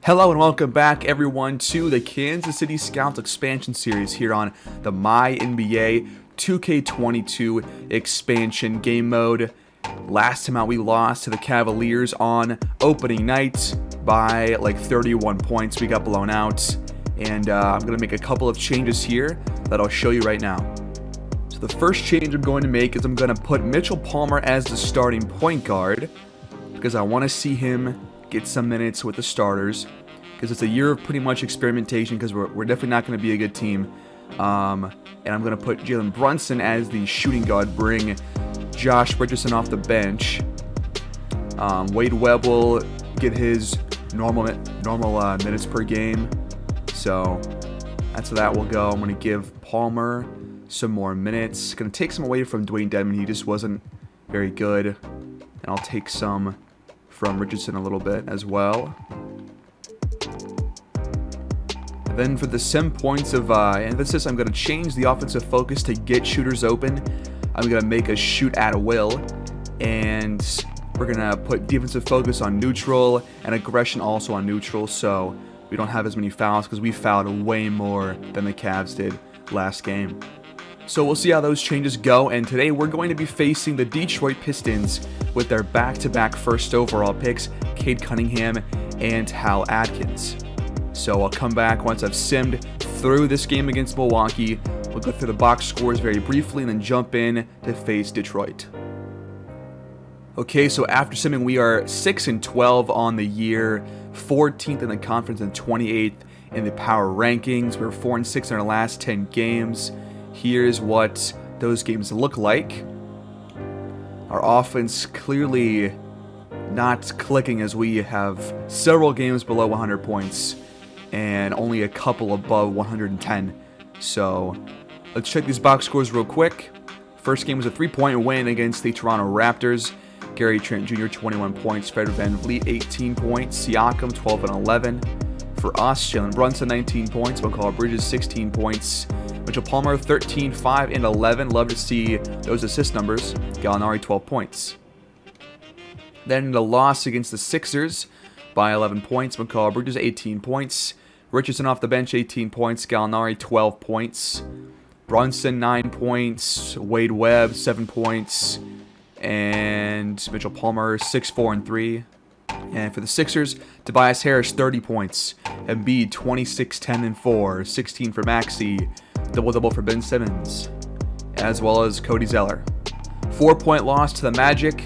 Hello and welcome back everyone to the Kansas City Scouts expansion series here on the MyNBA 2K22 expansion game mode. Last time out we lost to the Cavaliers on opening night by like 31 points. We got blown out, and I'm going to make a couple of changes here that I'll show you right now. So the first change I'm going to make is I'm going to put Mitchell Palmer as the starting point guard because I want to see him get some minutes with the starters, because it's a year of pretty much experimentation, because we're definitely not going to be a good team. And I'm going to put Jalen Brunson as the shooting guard, bring Josh Richardson off the bench. Wade Webb will get his normal minutes per game, so that's how that will go. I'm going to give Palmer some more minutes. Going to take some away from Dwayne Dedmon. He just wasn't very good. And I'll take some from Richardson a little bit as well. Then for the sim points of emphasis, I'm going to change the offensive focus to get shooters open. I'm going to make a shoot at will, and we're going to put defensive focus on neutral and aggression also on neutral, so we don't have as many fouls, because we fouled way more than the Cavs did last game. So we'll see how those changes go, and today we're going to be facing the Detroit Pistons with their back-to-back first overall picks, Cade Cunningham and Hal Adkins. So I'll come back once I've simmed through this game against Milwaukee. We'll go through the box scores very briefly and then jump in to face Detroit. Okay, so after simming, we are 6-12 on the year, 14th in the conference and 28th in the power rankings. We're 4-6 in our last 10 games. Here's what those games look like. Our offense clearly not clicking, as we have several games below 100 points and only a couple above 110. So let's check these box scores real quick. First game was a 3-point win against the Toronto Raptors. Gary Trent Jr. 21 points, Fred VanVleet 18 points, Siakam 12 and 11. For us, Jalen Brunson 19 points, McCall Bridges 16 points, Mitchell Palmer 13, 5 and 11. Love to see those assist numbers. Gallinari 12 points. Then the loss against the Sixers by 11 points. McCall Bridges 18 points. Richardson off the bench 18 points. Gallinari 12 points. Brunson 9 points. Wade Webb 7 points. And Mitchell Palmer 6, 4 and 3. And for the Sixers, Tobias Harris 30 points. Embiid 26, 10 and 4. 16 for Maxey. Double-double for Ben Simmons, as well as Cody Zeller. 4-point loss to the Magic.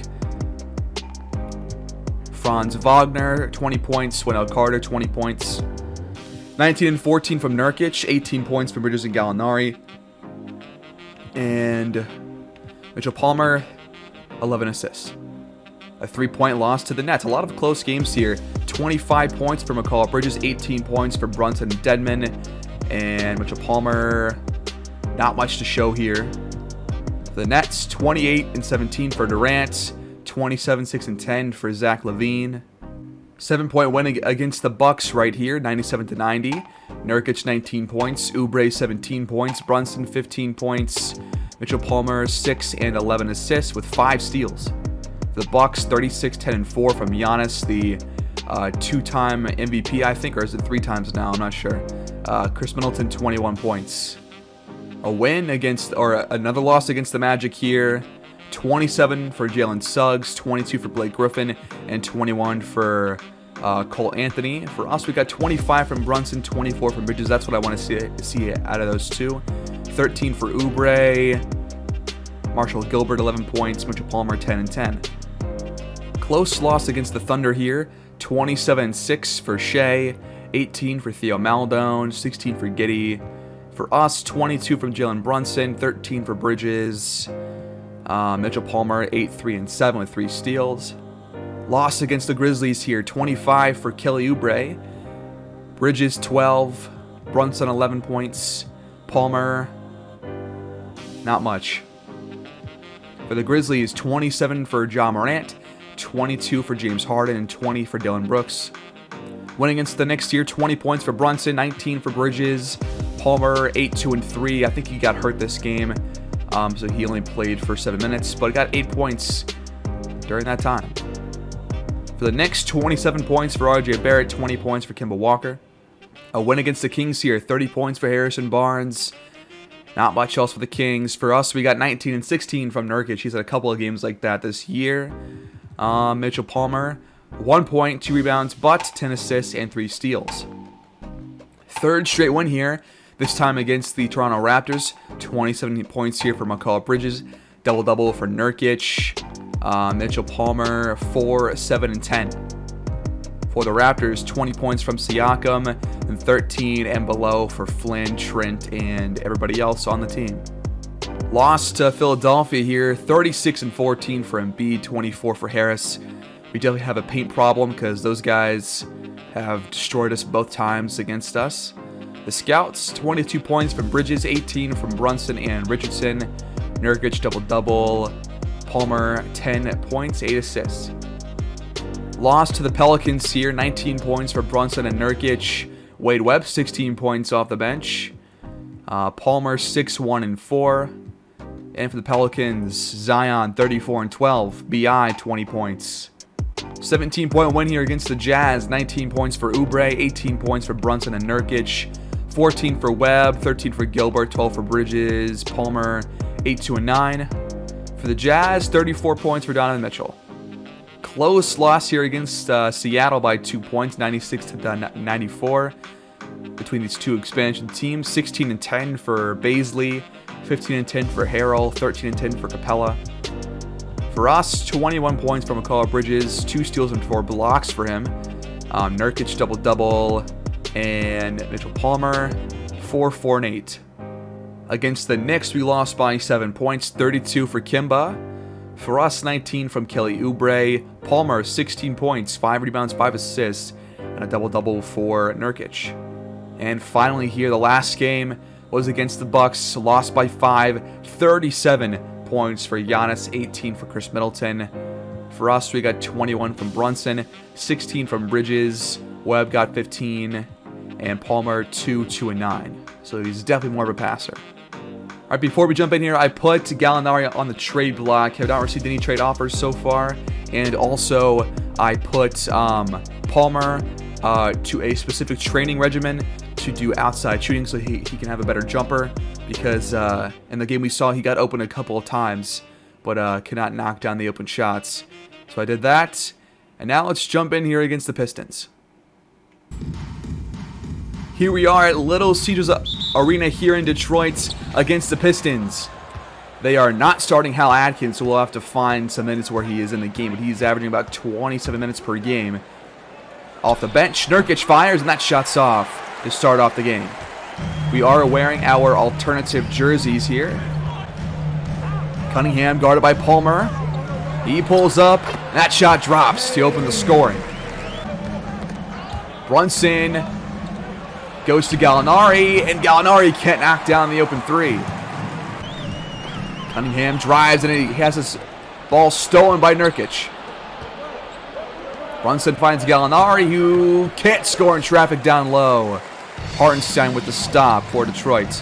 Franz Wagner, 20 points. Wendell Carter, 20 points. 19 and 14 from Nurkic. 18 points from Bridges and Gallinari. And Mitchell Palmer, 11 assists. A 3-point loss to the Nets. A lot of close games here. 25 points for McCall Bridges. 18 points for Brunson and Dedmon. And Mitchell Palmer, not much to show here. The Nets, 28 and 17 for Durant, 27, 6 and 10 for Zach LaVine. 7-point win against the Bucks right here, 97 to 90. Nurkic 19 points, Oubre 17 points, Brunson 15 points, Mitchell Palmer 6 and 11 assists with 5 steals. For the Bucks, 36, 10 and 4 from Giannis, the two-time MVP, I think, or is it 3 times now? I'm not sure. Chris Middleton, 21 points. A win against, or another loss against the Magic here. 27 for Jalen Suggs, 22 for Blake Griffin, and 21 for Cole Anthony. For us, we got 25 from Brunson, 24 from Bridges. That's what I want to see out of those two. 13 for Oubre. Marshall Gilbert, 11 points. Mitchell Palmer, 10 and 10. Close loss against the Thunder here. 27 and 6 for Shea. 18 for Theo Maledon, 16 for Giddey. For us, 22 from Jalen Brunson, 13 for Bridges. Mitchell Palmer, 8, 3 and 7 with 3 steals. Loss against the Grizzlies here, 25 for Kelly Oubre. Bridges, 12. Brunson, 11 points. Palmer, not much. For the Grizzlies, 27 for Ja Morant, 22 for James Harden, and 20 for Dillon Brooks. Winning against the Knicks here, 20 points for Brunson, 19 for Bridges. Palmer, 8, 2 and 3. I think he got hurt this game, so he only played for 7 minutes, but got 8 points during that time. For the Knicks, 27 points for R.J. Barrett, 20 points for Kemba Walker. A win against the Kings here, 30 points for Harrison Barnes. Not much else for the Kings. For us, we got 19 and 16 from Nurkic. He's had a couple of games like that this year. Mitchell Palmer, 1 point, 2 rebounds, but 10 assists and 3 steals. Third straight win here, this time against the Toronto Raptors. 27 points here for Mikal Bridges. Double-double for Nurkic. Mitchell Palmer, 4, 7, and 10. For the Raptors, 20 points from Siakam, and 13 and below for Flynn, Trent, and everybody else on the team. Lost to Philadelphia here, 36 and 14 for Embiid, 24 for Harris. We definitely have a paint problem because those guys have destroyed us both times against us. The Scouts, 22 points from Bridges, 18 from Brunson and Richardson. Nurkic double-double. Palmer, 10 points, 8 assists. Lost to the Pelicans here, 19 points for Brunson and Nurkic. Wade Webb, 16 points off the bench. Palmer, 6, 1, and 4. And for the Pelicans, Zion, 34 and 12. BI, 20 points. 17-point win here against the Jazz. 19 points for Oubre, 18 points for Brunson and Nurkic. 14 for Webb, 13 for Gilbert, 12 for Bridges. Palmer, 8, 2, and 9. For the Jazz, 34 points for Donovan Mitchell. Close loss here against Seattle by 2 points, 96 to 94. Between these two expansion teams, 16 and 10 for Baisley, 15 and 10 for Harrell, 13 and 10 for Capella. For us, 21 points from Mikal Bridges, 2 steals and 4 blocks for him. Nurkic double-double, and Mitchell Palmer, 4, 4, and 8. Against the Knicks, we lost by 7 points, 32 for Kemba. For us, 19 from Kelly Oubre. Palmer, 16 points, 5 rebounds, 5 assists, and a double-double for Nurkic. And finally here, the last game was against the Bucks, lost by 5, 37 points for Giannis, 18 for Chris Middleton. For us, we got 21 from Brunson, 16 from Bridges. Webb got 15, and Palmer 2, 2, and 9. So he's definitely more of a passer. All right, before we jump in here, I put Gallinari on the trade block. Have not received any trade offers so far. And also, I put Palmer to a specific training regimen to do outside shooting so he can have a better jumper. Because in the game we saw, he got open a couple of times, but cannot knock down the open shots. So I did that. And now let's jump in here against the Pistons. Here we are at Little Caesars Arena here in Detroit against the Pistons. They are not starting Hal Atkins, so we'll have to find some minutes where he is in the game. But he's averaging about 27 minutes per game. Off the bench, Nurkic fires, and that shot's off to start off the game. We are wearing our alternative jerseys here. Cunningham guarded by Palmer. He pulls up, and that shot drops to open the scoring. Brunson goes to Gallinari, and Gallinari can't knock down the open 3. Cunningham drives, and he has his ball stolen by Nurkic. Brunson finds Gallinari, who can't score in traffic down low. Hartenstein with the stop for Detroit.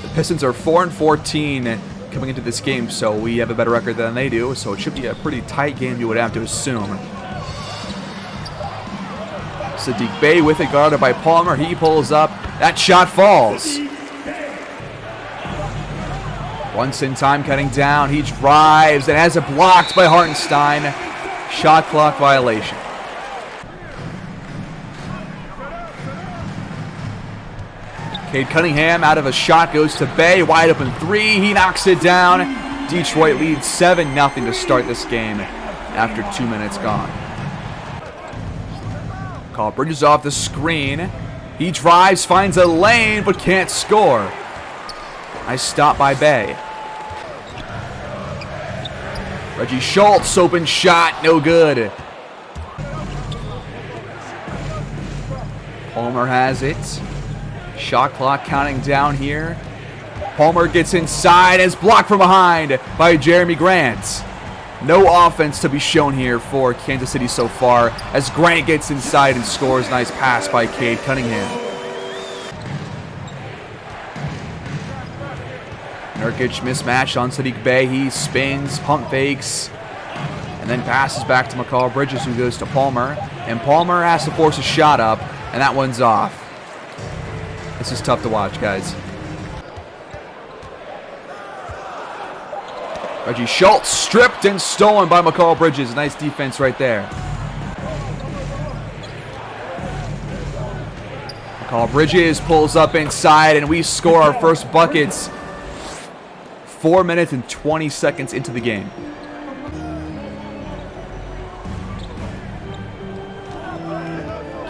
The Pistons are 4 and 14 coming into this game, so we have a better record than they do, so it should be a pretty tight game, you would have to assume. Saddiq Bey with it, guarded by Palmer. He pulls up. That shot falls. Brunson time cutting down. He drives and has it blocked by Hartenstein. Shot clock violation. Cade Cunningham out of a shot goes to Bey. Wide open 3. He knocks it down. Detroit leads 7-0 to start this game after 2 minutes gone. Call Bridges off the screen. He drives, finds a lane, but can't score. Nice stop by Bey. Reggie Schultz, open shot, no good. Palmer has it. Shot clock counting down here. Palmer gets inside, is blocked from behind by Jeremy Grant. No offense to be shown here for Kansas City so far as Grant gets inside and scores. Nice pass by Cade Cunningham. Nurkic mismatched on Saddiq Bey. He spins, pump fakes, And then passes back to McCall Bridges, who goes to Palmer. And Palmer has to force a shot up, and that one's off. This is tough to watch, guys. Reggie Schultz stripped and stolen by McCall Bridges. Nice defense right there. McCall Bridges pulls up inside, and we score our first buckets 4 minutes and 20 seconds into the game.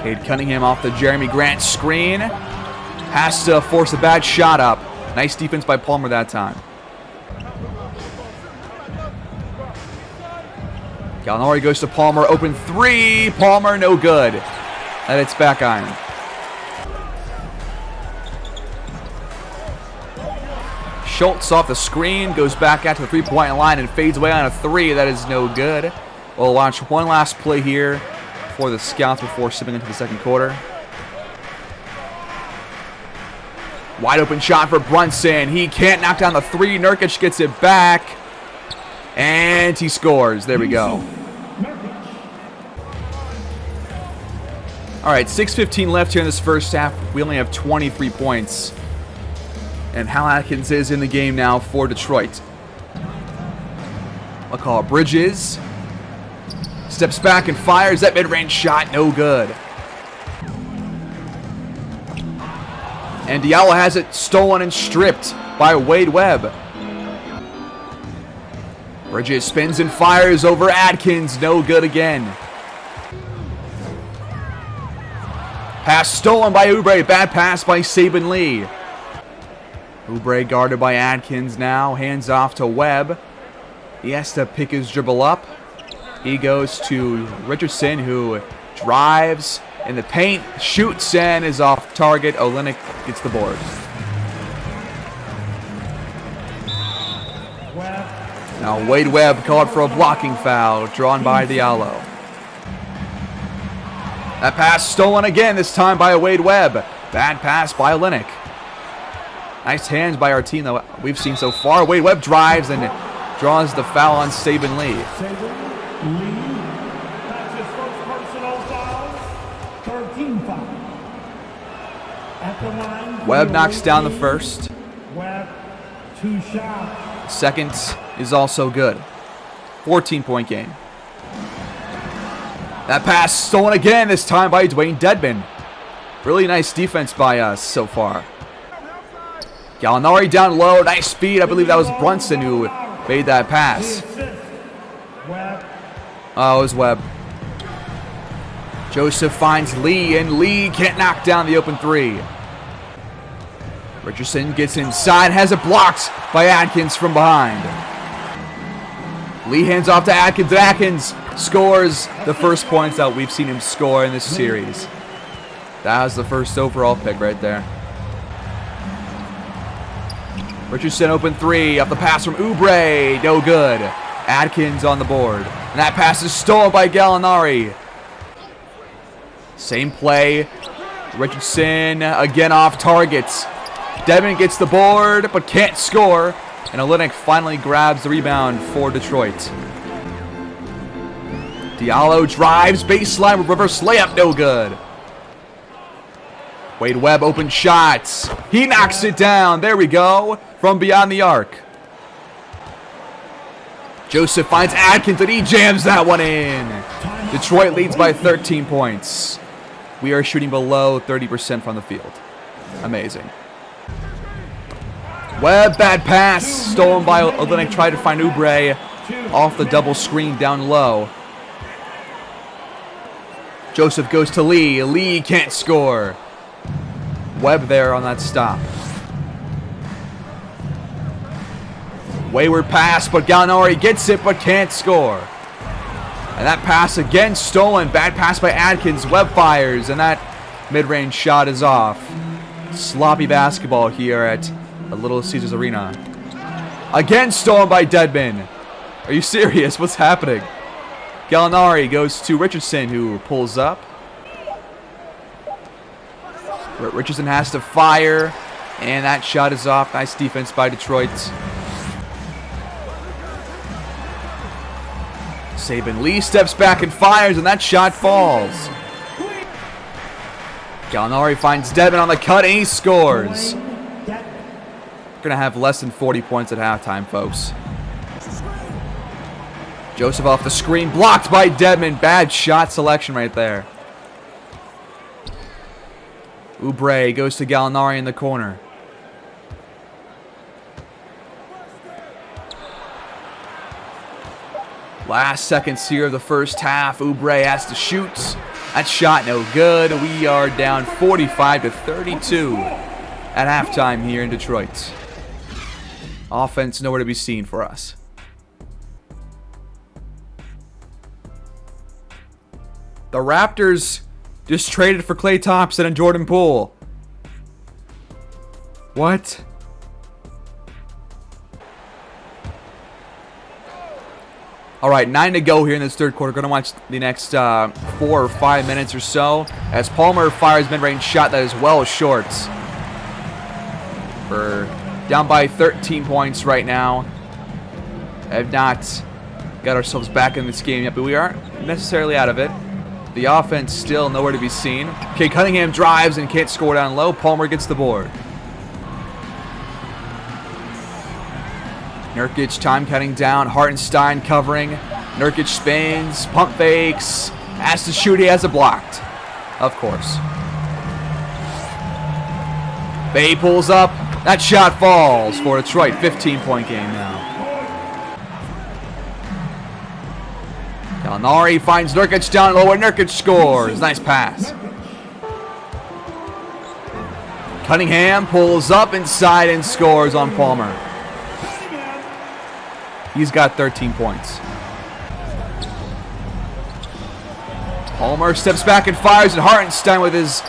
Cade Cunningham off the Jeremy Grant screen. Has to force a bad shot up. Nice defense by Palmer that time. Gallinari goes to Palmer. Open three. Palmer, no good. And it's back iron. Schultz off the screen. Goes back out to the three-point line and fades away on a three. That is no good. We'll watch one last play here for the Scouts before stepping into the second quarter. Wide open shot for Brunson. He can't knock down the three. Nurkic gets it back. And he scores. There we go. All right, 6:15 left here in this first half. We only have 23 points. And Hal Atkins is in the game now for Detroit. McCall Bridges steps back and fires that mid-range shot. No good. And Diallo has it stolen and stripped by Wade Webb. Bridges spins and fires over Atkins. No good again. Pass stolen by Oubre. Bad pass by Saban Lee. Oubre guarded by Atkins now. Hands off to Webb. He has to pick his dribble up. He goes to Richardson, who drives in the paint, shoots, and is off target. Olynyk gets the board. Now Wade Webb called for a blocking foul, drawn by Diallo. That pass stolen again, this time by Wade Webb. Bad pass by Olynyk. Nice hands by our team that we've seen so far. Wade Webb drives and draws the foul on Saban Lee. That's his first personal foul. 13 foul. At the line. Webb knocks down the first. Webb, 2 shots. Second is also good. 14-point game. That pass stolen again, this time by Dwayne Dedman. Really nice defense by us so far. Gallinari down low, nice speed. I believe that was Brunson who made that pass. Oh, it was Webb. Joseph finds Lee, and Lee can't knock down the open three. Richardson gets inside, has it blocked by Atkins from behind. Lee hands off to Atkins, and Atkins scores the first points that we've seen him score in this series. That was the first overall pick right there. Richardson open three, up the pass from Oubre, no good. Atkins on the board. And that pass is stolen by Gallinari. Same play. Richardson again off targets. Dedman gets the board, but can't score. And Olynyk finally grabs the rebound for Detroit. Diallo drives, baseline, reverse layup, no good. Wade Webb open shots. He knocks it down. There we go. From beyond the arc. Joseph finds Atkins, and he jams that one in. Detroit leads by 13 points. We are shooting below 30% from the field. Amazing. Webb, bad pass. Stolen by Olynyk. Tried to find Oubre off the double screen down low. Joseph goes to Lee. Lee can't score. Webb there on that stop. Wayward pass, but Gallinari gets it, but can't score. And that pass again stolen. Bad pass by Atkins. Webb fires, and that mid-range shot is off. Sloppy basketball here at the Little Caesars Arena. Again stolen by Dedman. Are you serious? What's happening? Gallinari goes to Richardson, who pulls up. Richardson has to fire, and that shot is off. Nice defense by Detroit. Saban Lee steps back and fires, and that shot falls. Gallinari finds Dedmon on the cut, and he scores. We're going to have less than 40 points at halftime, folks. Joseph off the screen, blocked by Dedmon. Bad shot selection right there. Oubre goes to Gallinari in the corner. Last seconds here of the first half. Oubre has to shoot. That shot no good. We are down 45-32 at halftime here in Detroit. Offense nowhere to be seen for us. The Raptors just traded for Klay Thompson and Jordan Poole. What? All right, 9 to go here in this third quarter. Going to watch the next 4 or 5 minutes or so as Palmer fires mid-range shot that is well short. We're down by 13 points right now. Have not got ourselves back in this game yet, but we aren't necessarily out of it. The offense still nowhere to be seen. Okay, Cunningham drives and can't score down low. Palmer gets the board. Nurkic time cutting down. Hartenstein covering. Nurkic spins, pump fakes, has to shoot. He has it blocked. Of course. Bay pulls up. That shot falls for Detroit. 15-point game now. Gallinari finds Nurkic down low, and Nurkic scores. Nice pass. Cunningham pulls up inside and scores on Palmer. He's got 13 points. Palmer steps back and fires, and Hartenstein with his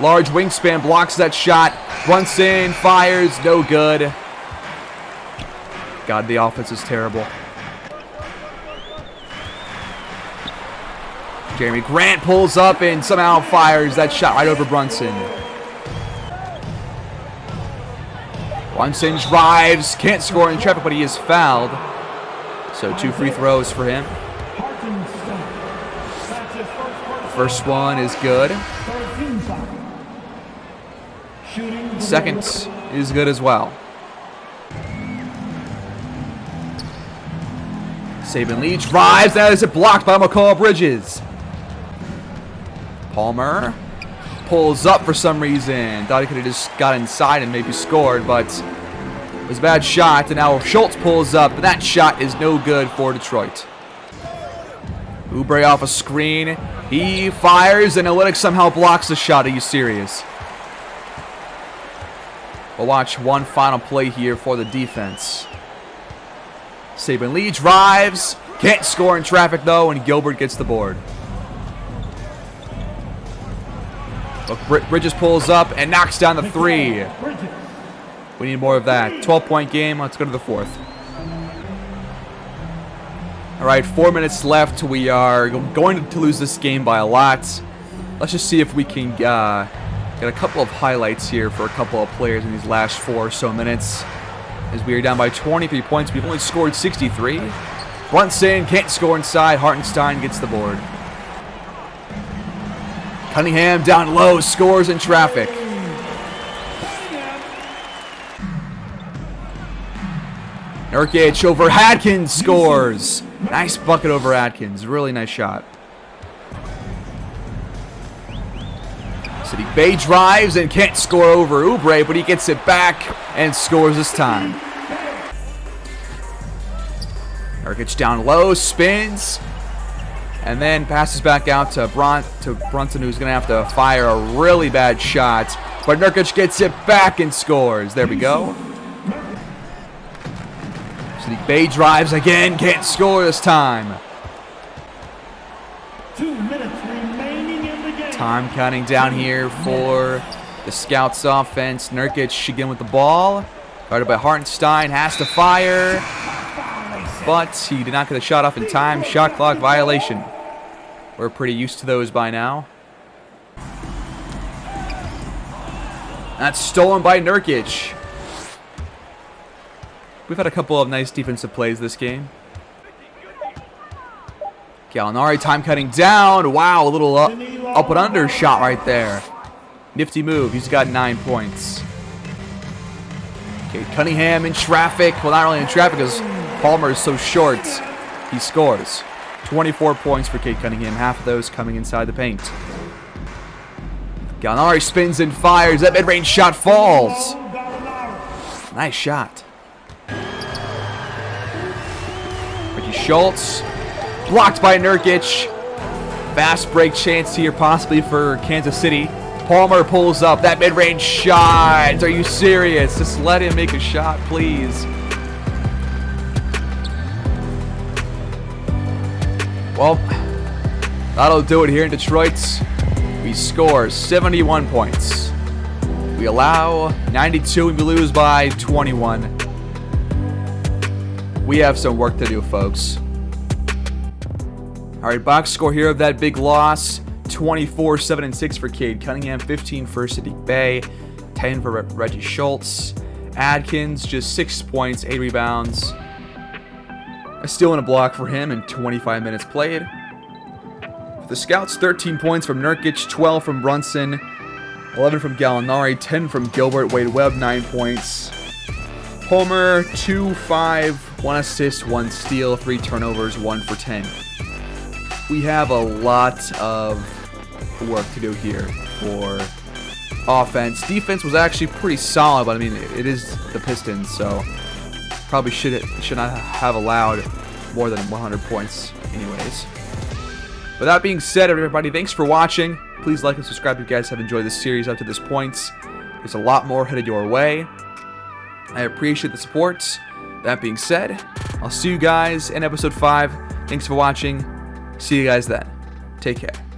large wingspan blocks that shot. Brunson fires, no good. God, the offense is terrible. Jeremy Grant pulls up and somehow fires that shot right over Brunson. Brunson drives, can't score in traffic, but he is fouled. So 2 free throws for him. The first one is good. Second is good as well. Saban Lee drives, that is it blocked by McCall Bridges. Palmer pulls up for some reason. Thought he could have just got inside and maybe scored, but it was a bad shot. And now Schultz pulls up, but that shot is no good for Detroit. Oubre off a screen. He fires, and Olynyk somehow blocks the shot. Are you serious? We'll watch one final play here for the defense. Saban Lee drives. Can't score in traffic, though, and Gilbert gets the board. Look, Bridges pulls up and knocks down the 3. We need more of that. 12-point game. Let's go to the fourth. All right, 4 minutes left. We are going to lose this game by a lot. Let's just see if we can get a couple of highlights here for a couple of players in these last 4 or so minutes. As we are down by 23 points, we've only scored 63. Brunson can't score inside. Hartenstein gets the board. Cunningham down low, scores in traffic. Nurkic over Adkins scores. Nice bucket over Adkins. Really nice shot. Saddiq Bey drives and can't score over Oubre, but he gets it back and scores this time. Nurkic down low, spins, and then passes back out to Brunson, who's going to have to fire a really bad shot. But Nurkic gets it back and scores. There we go. Saddiq Bey drives again, can't score this time. 2 minutes remaining in the game. Time counting down here for the Scouts offense. Nurkic again with the ball. Guarded by Hartenstein, has to fire. But he did not get the shot off in time. Shot clock violation. We're pretty used to those by now. That's stolen by Nurkic. We've had a couple of nice defensive plays this game. Gallinari time cutting down. Wow, a little up and under shot right there. Nifty move. He's got 9 points. Cade Cunningham in traffic. Well, not really in traffic because Palmer is so short. He scores. 24 points for Cade Cunningham. Half of those coming inside the paint. Gallinari spins and fires. That mid-range shot falls. Nice shot. Ricky Schultz. Blocked by Nurkic. Fast break chance here possibly for Kansas City. Palmer pulls up. That mid-range shot. Are you serious? Just let him make a shot, please. Well, that'll do it here in Detroit. We score 71 points. We allow 92 and we lose by 21. We have some work to do, folks. All right, box score here of that big loss. 24, 7, and 6 for Cade Cunningham. 15 for Saddiq Bey. 10 for Reggie Schultz. Adkins, just 6 points, 8 rebounds. A steal and a block for him in 25 minutes played. For the Scouts, 13 points from Nurkic, 12 from Brunson, 11 from Gallinari, 10 from Gilbert. Wade Webb, 9 points. Palmer, 2, 5, 1 assist, 1 steal, 3 turnovers, 1 for 10. We have a lot of work to do here for offense. Defense was actually pretty solid, but I mean, it is the Pistons, so probably should not have allowed more than 100 points anyways. With that being said, everybody, thanks for watching. Please like and subscribe if you guys have enjoyed this series up to this point. There's a lot more headed your way. I appreciate the support. That being said, I'll see you guys in episode 5. Thanks for watching. See you guys then. Take care.